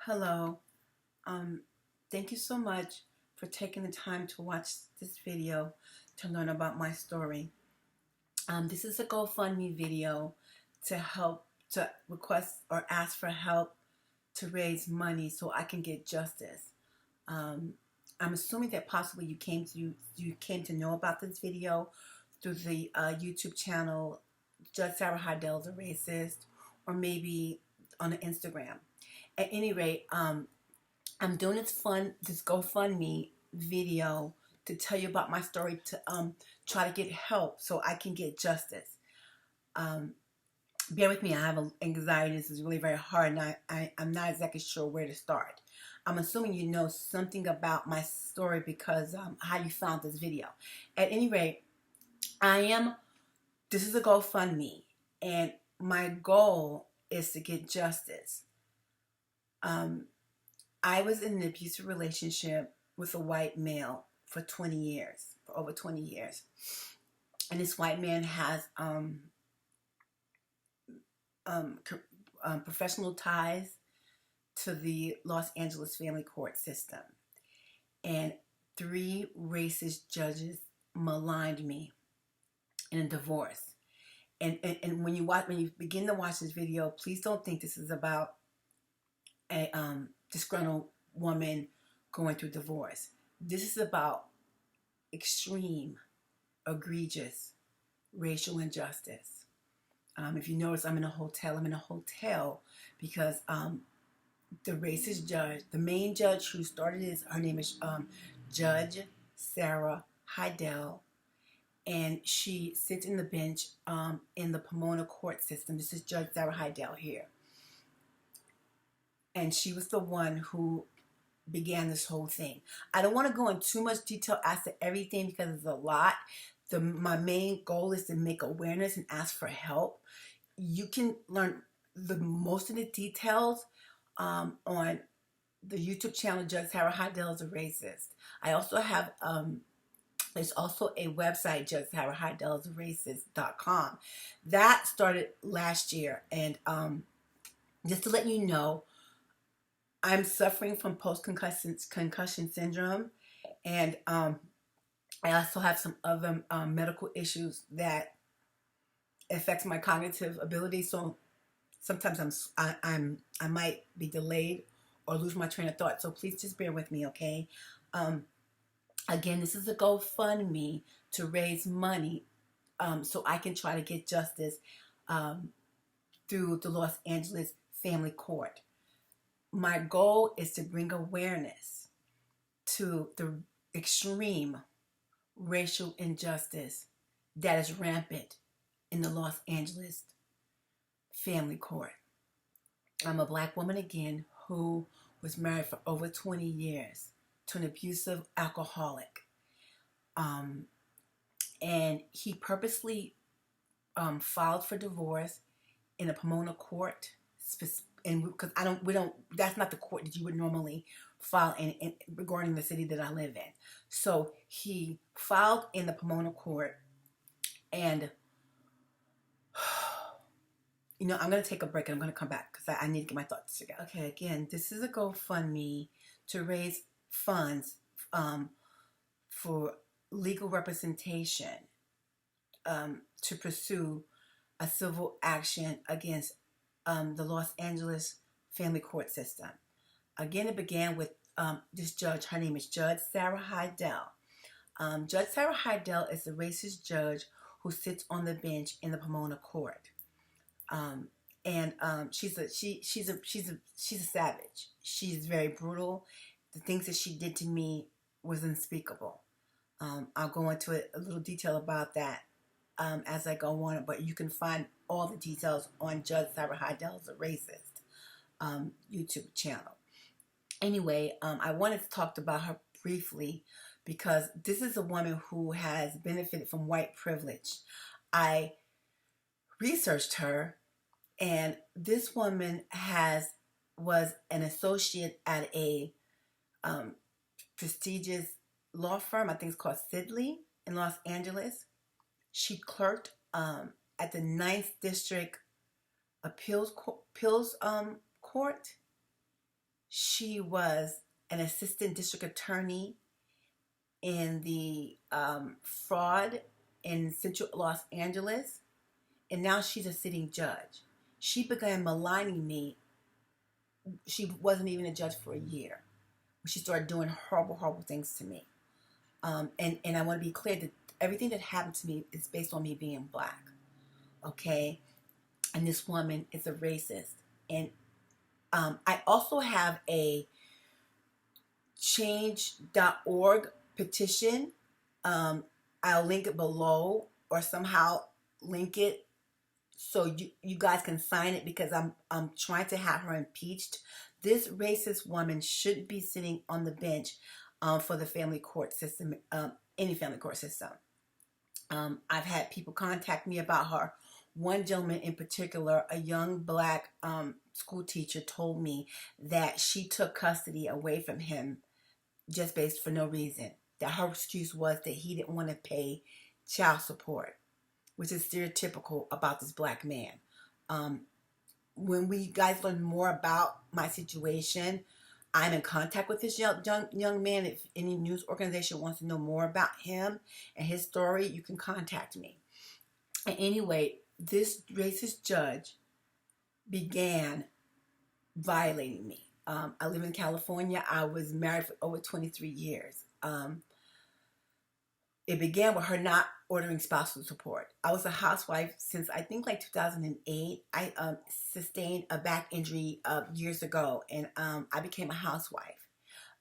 Hello. Um, Thank you so much for taking the time to watch this video to learn about my story. This is a GoFundMe video to help to request or ask for help to raise money so I can get justice. Um, I'm assuming that possibly you came to know about this video through the YouTube channel Judge Sarah Heidel's a Racist, or maybe on Instagram. At any rate, I'm doing this GoFundMe video to tell you about my story to try to get help so I can get justice. Um, Bear with me, I have anxiety. This is really very hard, and I'm not exactly sure where to start. I'm assuming you know something about my story because how you found this video. At any rate, this is a GoFundMe, and my goal is to get justice. Um, I was in an abusive relationship with a white male for over 20 years. And this white man has um, professional ties to the Los Angeles family court system. And three racist judges maligned me in a divorce. And when you begin to watch this video, please don't think this is about a disgruntled woman going through divorce. This is about extreme, egregious racial injustice. If you notice, I'm in a hotel. I'm in a hotel because the racist judge, the main judge who started this, her name is Judge Sarah Heidel, and she sits in the bench in the Pomona court system. This is Judge Sarah Heidel here. And she was the one who began this whole thing. I don't want to go in too much detail as to everything because it's a lot. My main goal is to make awareness and ask for help. You can learn most of the details on the YouTube channel Judge Sarah Heidel is a Racist. I also have there's also a website, Judge Sarah Heidel is a Racist.com. That started last year, and just to let you know, I'm suffering from post-concussion syndrome, and I also have some other medical issues that affects my cognitive ability. So sometimes I might be delayed or lose my train of thought. So please just bear with me, okay? Again, this is a GoFundMe to raise money so I can try to get justice through the Los Angeles Family Court. My goal is to bring awareness to the extreme racial injustice that is rampant in the Los Angeles Family Court. I'm a black woman again who was married for over 20 years to an abusive alcoholic. And he purposely filed for divorce in a Pomona court, and because that's not the court that you would normally file in regarding the city that I live in. So he filed in the Pomona court, and I'm going to take a break and I'm going to come back because I need to get my thoughts together. Okay, again, this is a GoFundMe to raise funds for legal representation to pursue a civil action against the Los Angeles family court system. Again, it began with this judge. Her name is Judge Sarah Heidel. Judge Sarah Heidel is the racist judge who sits on the bench in the Pomona court. She's a savage. She's very brutal. The things that she did to me was unspeakable. I'll go into a little detail about that as I go on, but you can find all the details on Judge Sarah Heidel's a Racist YouTube channel. Anyway, I wanted to talk about her briefly because this is a woman who has benefited from white privilege. I researched her, and this woman was an associate at a prestigious law firm. I think it's called Sidley in Los Angeles. She clerked at the 9th District Appeals Court. She was an assistant district attorney in the fraud in Central Los Angeles, and now she's a sitting judge. She began maligning me. She wasn't even a judge for a year. She started doing horrible, horrible things to me. And I want to be clear that everything that happened to me is based on me being black. Okay? And this woman is a racist. And I also have a change.org petition. I'll link it below or somehow link it so you guys can sign it, because I'm trying to have her impeached. This racist woman shouldn't be sitting on the bench for the family court system, any family court system. I've had people contact me about her. One gentleman in particular, a young black school teacher, told me that she took custody away from him just based for no reason. That her excuse was that he didn't want to pay child support, which is stereotypical about this black man. When we guys learn more about my situation, I'm in contact with this young man. If any news organization wants to know more about him and his story, you can contact me. And anyway, this racist judge began violating me. I live in California. I was married for over 23 years. It began with her not ordering spousal support. I was a housewife since I think like 2008. I sustained a back injury years ago, and I became a housewife.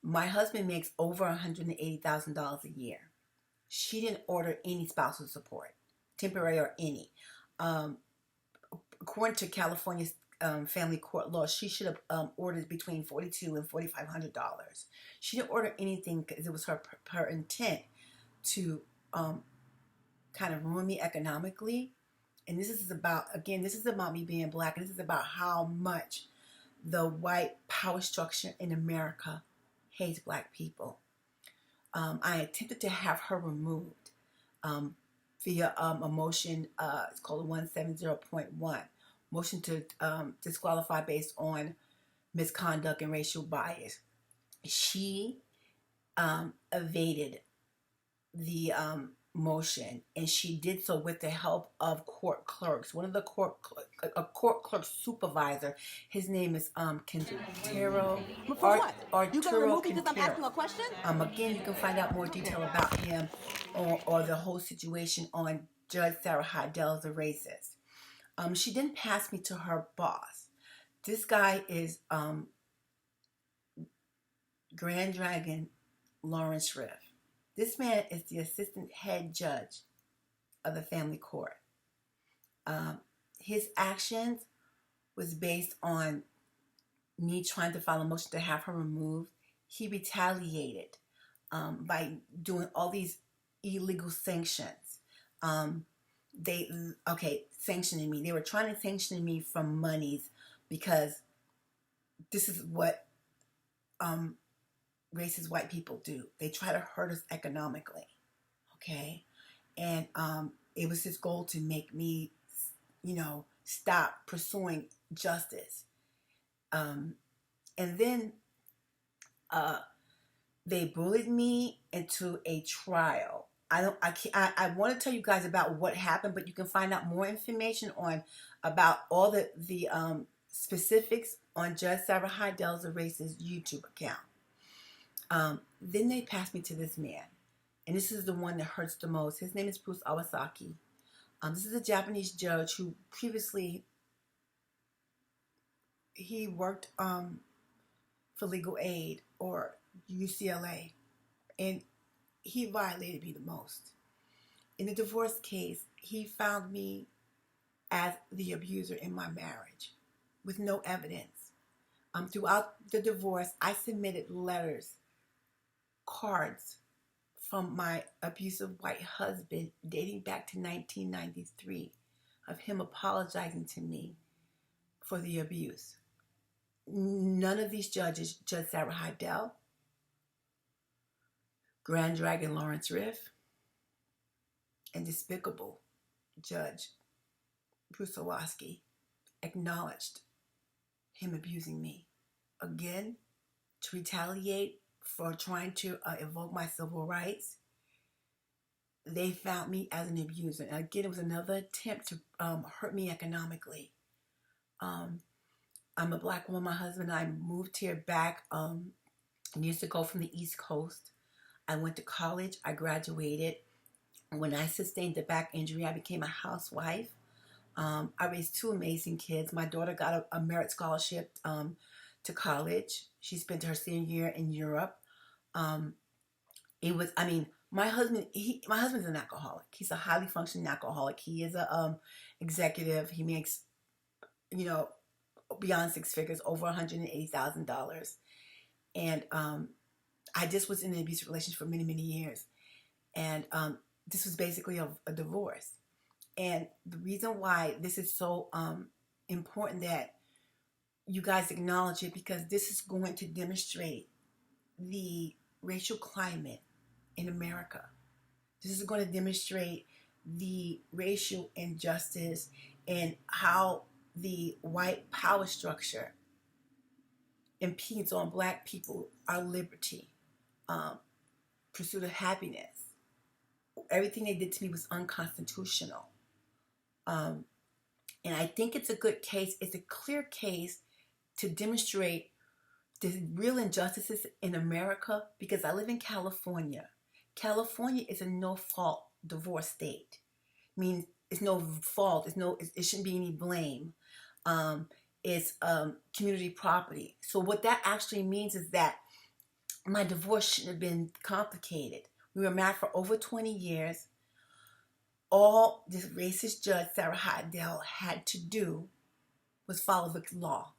My husband makes over $180,000 a year. She didn't order any spousal support, temporary or any. According to California's family court law, she should have ordered between $4,200 and $4,500. She didn't order anything because it was her intent to kind of ruin me economically. And this is about, again, this is about me being black, and this is about how much the white power structure in America hates black people. I attempted to have her removed via a motion, it's called 170.1, motion to disqualify based on misconduct and racial bias. She evaded the motion, and she did so with the help of court clerks. One of the court clerk supervisor, his name is Quintero. For what? You gonna remove me Quintero. because I'm asking a question? Again, you can find out more detail about him or the whole situation on Judge Sarah Heidel's a racist. She didn't pass me to her boss. This guy is Grand Dragon Lawrence Riff. This man is the assistant head judge of the family court. His actions was based on me trying to file a motion to have her removed. He retaliated by doing all these illegal sanctions. Sanctioning me. They were trying to sanction me from monies because this is what racist white people do. They try to hurt us economically, okay? And it was his goal to make me, stop pursuing justice. And then they bullied me into a trial. I want to tell you guys about what happened, but you can find out more information about all the specifics on Judge Sarah Heidel's a racist YouTube account. Then they passed me to this man, and this is the one that hurts the most. His name is Bruce Awasaki. This is a Japanese judge who previously he worked for legal aid or UCLA, and he violated me the most. In the divorce case, he found me as the abuser in my marriage with no evidence. Throughout the divorce, I submitted letters, cards from my abusive white husband dating back to 1993 of him apologizing to me for the abuse. None of these judges, Judge Sarah Heidel, Grand Dragon Lawrence Riff, and despicable Judge Bruce Awasaki, acknowledged him abusing me again to retaliate for trying to invoke my civil rights. They found me as an abuser. And again, it was another attempt to hurt me economically. I'm a black woman. My husband and I moved here back years ago from the East Coast. I went to college. I graduated. When I sustained the back injury, I became a housewife. I raised two amazing kids. My daughter got a merit scholarship to college. She spent her senior year in Europe. My husband's an alcoholic. He's a highly functioning alcoholic. He is a executive. He makes, beyond six figures, over $180,000. And I just was in an abusive relationship for many, many years. And this was basically a divorce. And the reason why this is so important that you guys acknowledge it, because this is going to demonstrate the racial climate in America. This is going to demonstrate the racial injustice and how the white power structure impedes on black people, our liberty, pursuit of happiness. Everything they did to me was unconstitutional. And I think it's a good case. It's a clear case to demonstrate the real injustices in America, because I live in California. California is a no-fault divorce state. I mean, it's no fault. It shouldn't be any blame. It's community property. So what that actually means is that my divorce shouldn't have been complicated. We were married for over 20 years. All this racist judge, Sarah Heidel, had to do was follow the law.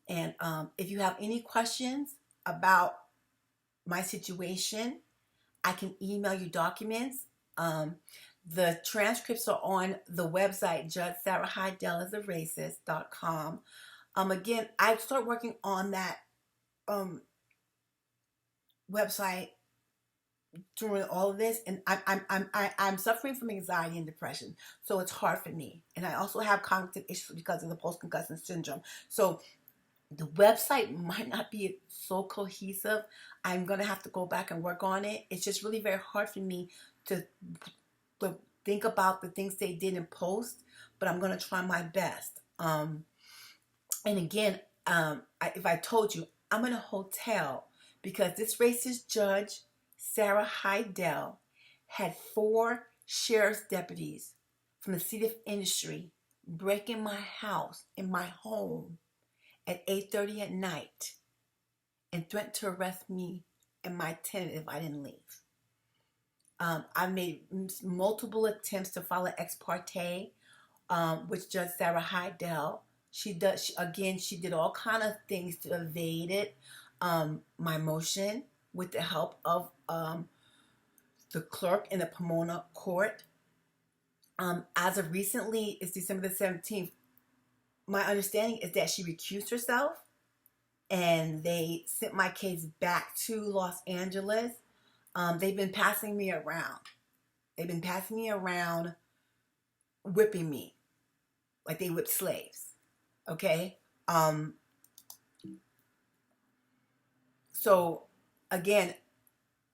And if you have any questions about my situation, I can email you documents. The transcripts are on the website, Judge Sarah Heidel is a racist.com. Again, I started working on that website during all of this, and I'm suffering from anxiety and depression, so it's hard for me. And I also have cognitive issues because of the post-concussion syndrome. So the website might not be so cohesive. I'm going to have to go back and work on it. It's just really very hard for me to think about the things they did in post, but I'm going to try my best. And again, if I told you, I'm in a hotel because this racist judge, Sarah Heidel, had 4 sheriff's deputies from the seat of industry break in my house, in my home, at 8:30 at night and threatened to arrest me and my tenant if I didn't leave. I made multiple attempts to file an ex parte with Judge Sarah Heidel. She did all kind of things to evade it. My motion, with the help of the clerk in the Pomona court. As of recently, it's December the 17th. My understanding is that she recused herself and they sent my case back to Los Angeles. They've been passing me around. Whipping me like they whipped slaves. Okay? So again,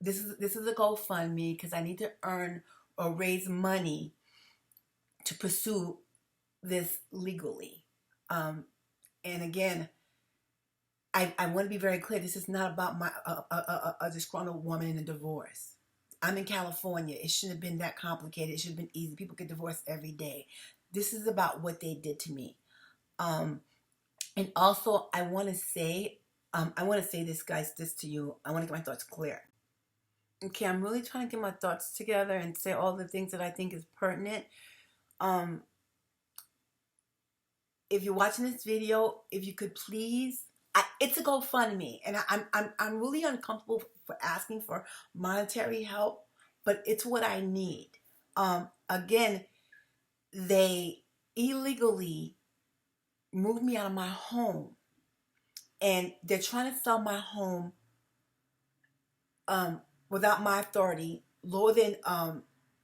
this is a GoFundMe because I need to earn or raise money to pursue this legally. And again, I want to be very clear. This is not about a disgruntled woman in a divorce. I'm in California. It shouldn't have been that complicated. It should have been easy. People get divorced every day. This is about what they did to me. And also, I want to say this, guys, this to you. I want to get my thoughts clear. Okay, I'm really trying to get my thoughts together and say all the things that I think is pertinent. If you're watching this video, if you could please, it's a GoFundMe, and I'm really uncomfortable for asking for monetary help, but it's what I need. Again, they illegally moved me out of my home, and they're trying to sell my home without my authority, lower than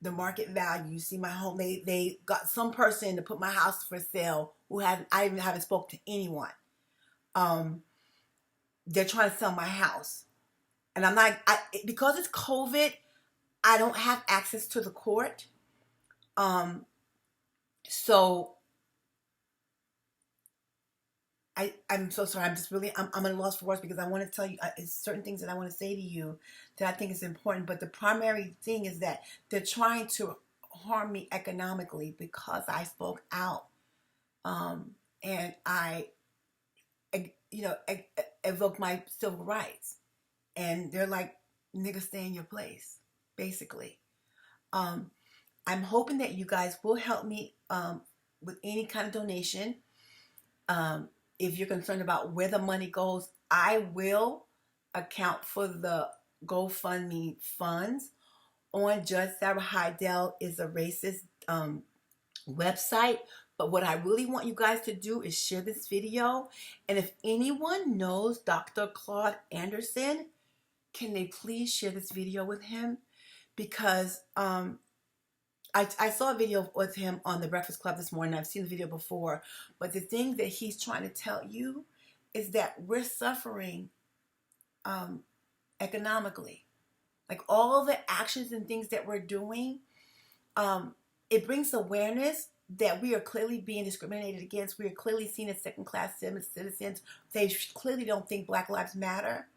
the market value. You see my home, they got some person to put my house for sale who I even haven't spoke to anyone. they're trying to sell my house. And I'm not, because it's COVID, I don't have access to the court. So I'm so sorry. I'm just really, I'm at a loss for words because I want to tell you certain things that I want to say to you that I think is important. But the primary thing is that they're trying to harm me economically because I spoke out. And I, evoked my civil rights. And they're like, nigga, stay in your place, basically. I'm hoping that you guys will help me with any kind of donation. If you're concerned about where the money goes, I will account for the GoFundMe funds on Judge Sarah Heidel is a racist website. But what I really want you guys to do is share this video. And if anyone knows Dr. Claude Anderson, can they please share this video with him? Because I saw a video with him on the Breakfast Club this morning. I've seen the video before. But the thing that he's trying to tell you is that we're suffering economically. Like all the actions and things that we're doing, it brings awareness that we are clearly being discriminated against. We are clearly seen as second-class citizens. They clearly don't think Black Lives Matter.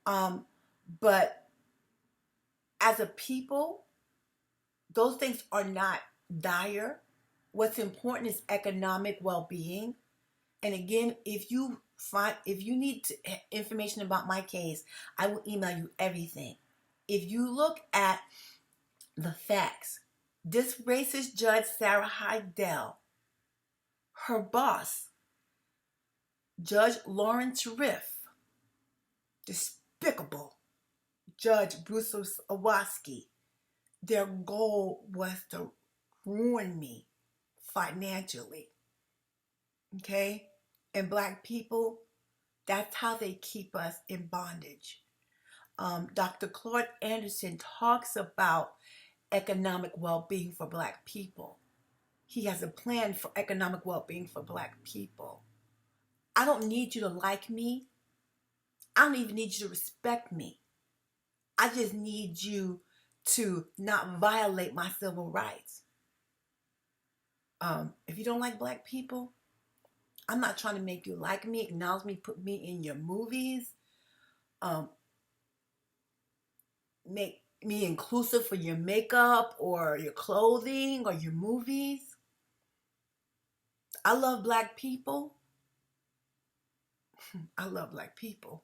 But as a people, those things are not dire. What's important is economic well-being. And again, if you need information about my case, I will email you everything. If you look at the facts, this racist judge, Sarah Heidel, her boss, Judge Lauren Triff, despicable Judge Bruce Owaski, their goal was to ruin me financially. Okay? And Black people, that's how they keep us in bondage. Dr. Claude Anderson talks about economic well-being for Black people. He has a plan for economic well-being for Black people. I don't need you to like me. I don't even need you to respect me. I just need you to not violate my civil rights. If you don't like Black people, I'm not trying to make you like me, acknowledge me, put me in your movies, make me inclusive for your makeup or your clothing or your movies. I love Black people. I love Black people.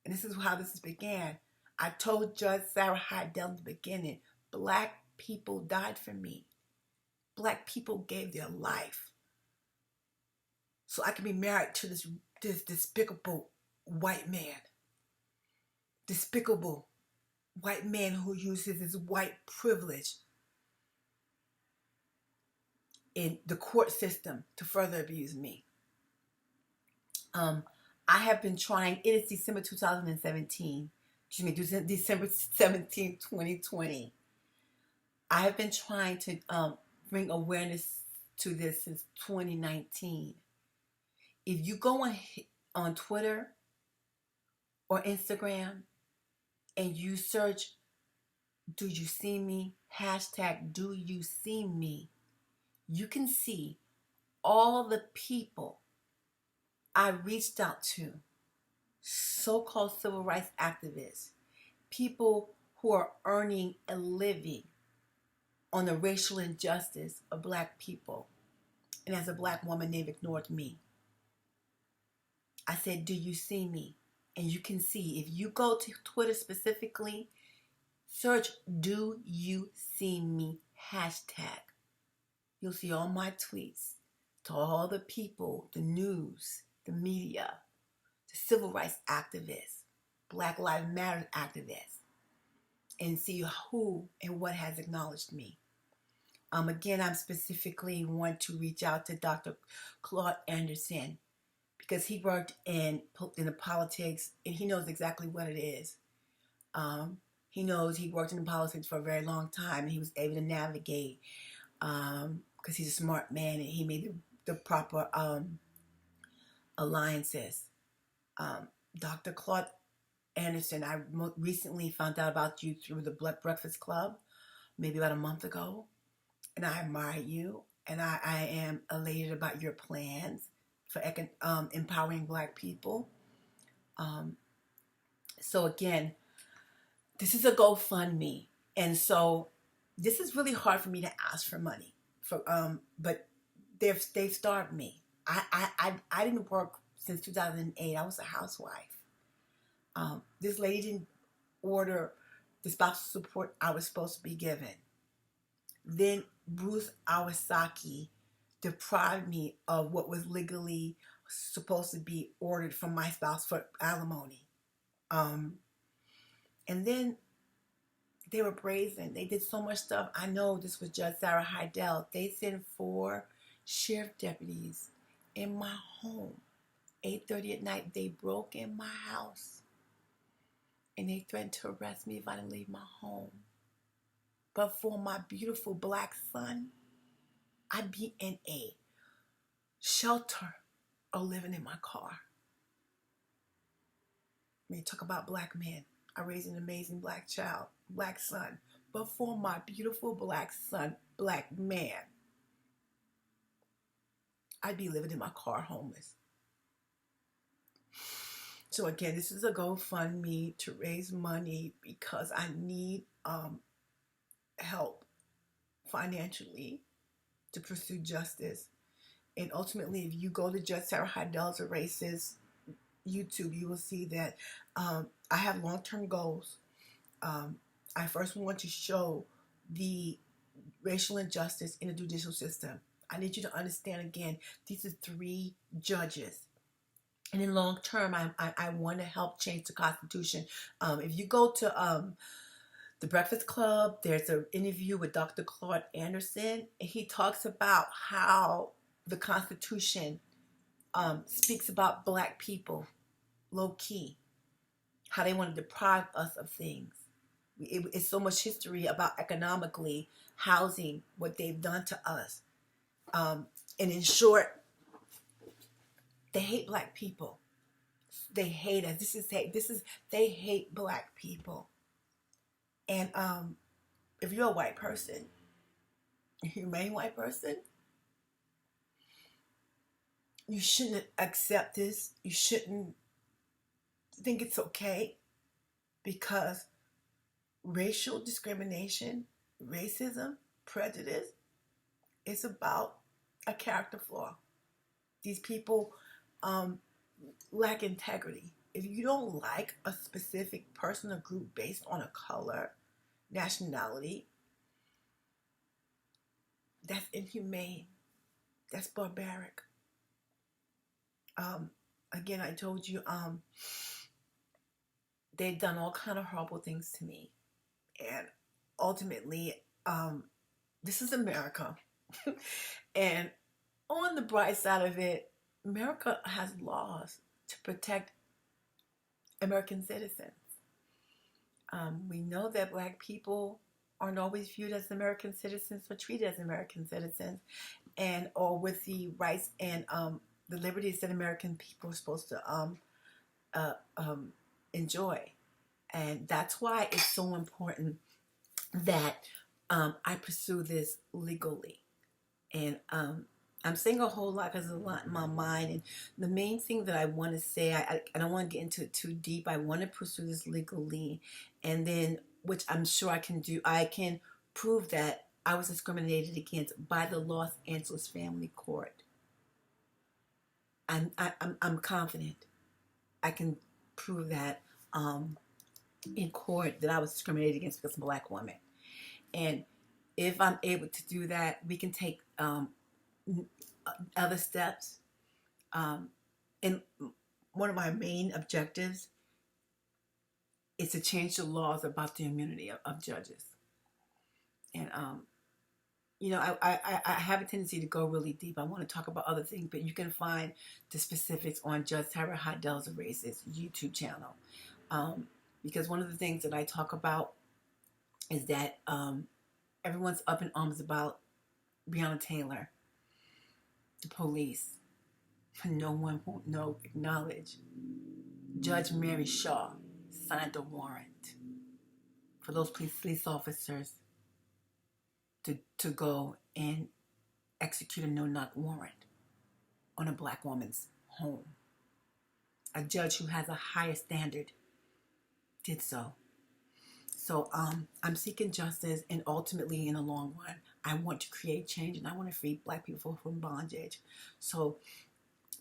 And this is how this began. I told Judge Sarah Heidel in the beginning, Black people died for me. Black people gave their life so I could be married to this despicable white man. Despicable white man who uses his white privilege in the court system to further abuse me. I have been trying, it is December 2017, December 17, 2020. I have been trying to bring awareness to this since 2019. If you go on Twitter or Instagram and you search, do you see me? Hashtag, do you see me? You can see all the people I reached out to, so-called civil rights activists, people who are earning a living on the racial injustice of Black people. And as a Black woman, they've ignored me. I said, do you see me? And you can see, if you go to Twitter specifically, search, do you see me? Hashtag. You'll see all my tweets to all the people, the news, the media, the civil rights activists, Black Lives Matter activists, and see who and what has acknowledged me. Again, I'm specifically want to reach out to Dr. Claude Anderson because he worked in the politics and he knows exactly what it is. He knows he worked in politics for a very long time and he was able to navigate because he's a smart man and he made the proper alliances. Dr. Claude Anderson, I recently found out about you through the Blood Breakfast Club, maybe about a month ago. And I admire you. And I am elated about your plans for empowering Black people. Um, so again, this is a GoFundMe. And so this is really hard for me to ask for money. But they've starved me. I didn't work since 2008. I was a housewife. This lady didn't order the spousal support I was supposed to be given. Then Bruce Awasaki deprived me of what was legally supposed to be ordered from my spouse for alimony. And then they were brazen. They did so much stuff. I know this was Judge Sarah Heidel. They sent 4 sheriff deputies in my home. 8:30 at night, they broke in my house. And they threatened to arrest me if I didn't leave my home. But for my beautiful Black son, I'd be in a shelter or living in my car. I mean, talk about Black men. I raised an amazing Black child, Black son. But for my beautiful Black son, Black man, I'd be living in my car homeless. So again, this is a GoFundMe to raise money because I need help financially to pursue justice. And ultimately, if you go to Judge Sarah Heidel's Erases YouTube, you will see that I have long-term goals. I first want to show the racial injustice in the judicial system. I need you to understand again, these are 3 judges. And in long term, I want to help change the Constitution. If you go to the Breakfast Club, there's an interview with Dr. Claude Anderson. And he talks about how the Constitution speaks about Black people, low key, how they want to deprive us of things. It's so much history about economically housing, what they've done to us. And in short, they hate Black people. They hate us. This is hate. They hate Black people. And if you're a white person, a humane white person, you shouldn't accept this. You shouldn't think it's okay, because racial discrimination, racism, prejudice is about a character flaw. These people lack integrity. If you don't like a specific person or group based on a color, nationality, that's inhumane. That's barbaric. Again, I told you, they've done all kind of horrible things to me. And ultimately, this is America. And on the bright side of it, America has laws to protect American citizens. We know that Black people aren't always viewed as American citizens or treated as American citizens, and or with the rights and the liberties that American people are supposed to enjoy. And that's why it's so important that I pursue this legally. And I'm saying a whole lot because there's a lot in my mind. And the main thing that I want to say, I don't want to get into it too deep. I want to pursue this legally. And then, which I'm sure I can do, I can prove that I was discriminated against by the Los Angeles Family Court. I'm confident I can prove that in court that I was discriminated against because I'm a Black woman. And if I'm able to do that, we can take other steps. And one of my main objectives is to change the laws about the immunity of judges. And I have a tendency to go really deep. I want to talk about other things, but you can find the specifics on Judge Sarah Heidel's Erases YouTube channel. Because one of the things that I talk about is that everyone's up in arms about Breonna Taylor, the police, but no one will acknowledge Judge Mary Shaw signed a warrant for those police officers to go and execute a no-knock warrant on a black woman's home. A judge who has a higher standard did so. So I'm seeking justice, and ultimately, in the long run, I want to create change, and I want to free black people from bondage. So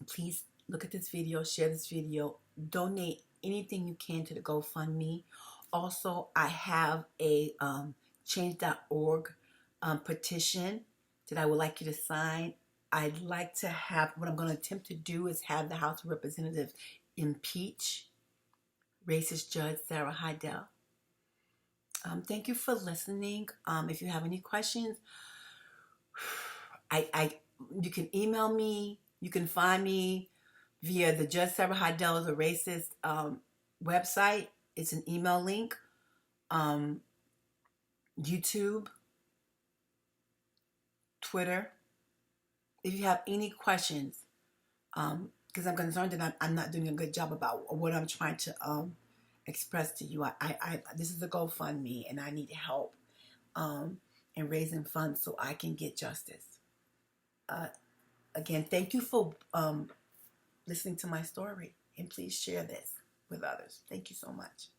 please look at this video, share this video, donate anything you can to the GoFundMe. Also, I have a change.org petition that I would like you to sign. I'd like to have, what I'm going to attempt to do is have the House of Representatives impeach racist Judge Sarah Heidel. Thank you for listening. If you have any questions, you can email me. You can find me via the Judge Sarah Heidel is a Racist website. It's an email link. YouTube, Twitter. If you have any questions, because I'm concerned that I'm not doing a good job about what I'm trying to express to you. This is a GoFundMe, and I need help in raising funds so I can get justice. Again, thank you for listening to my story, and please share this with others. Thank you so much.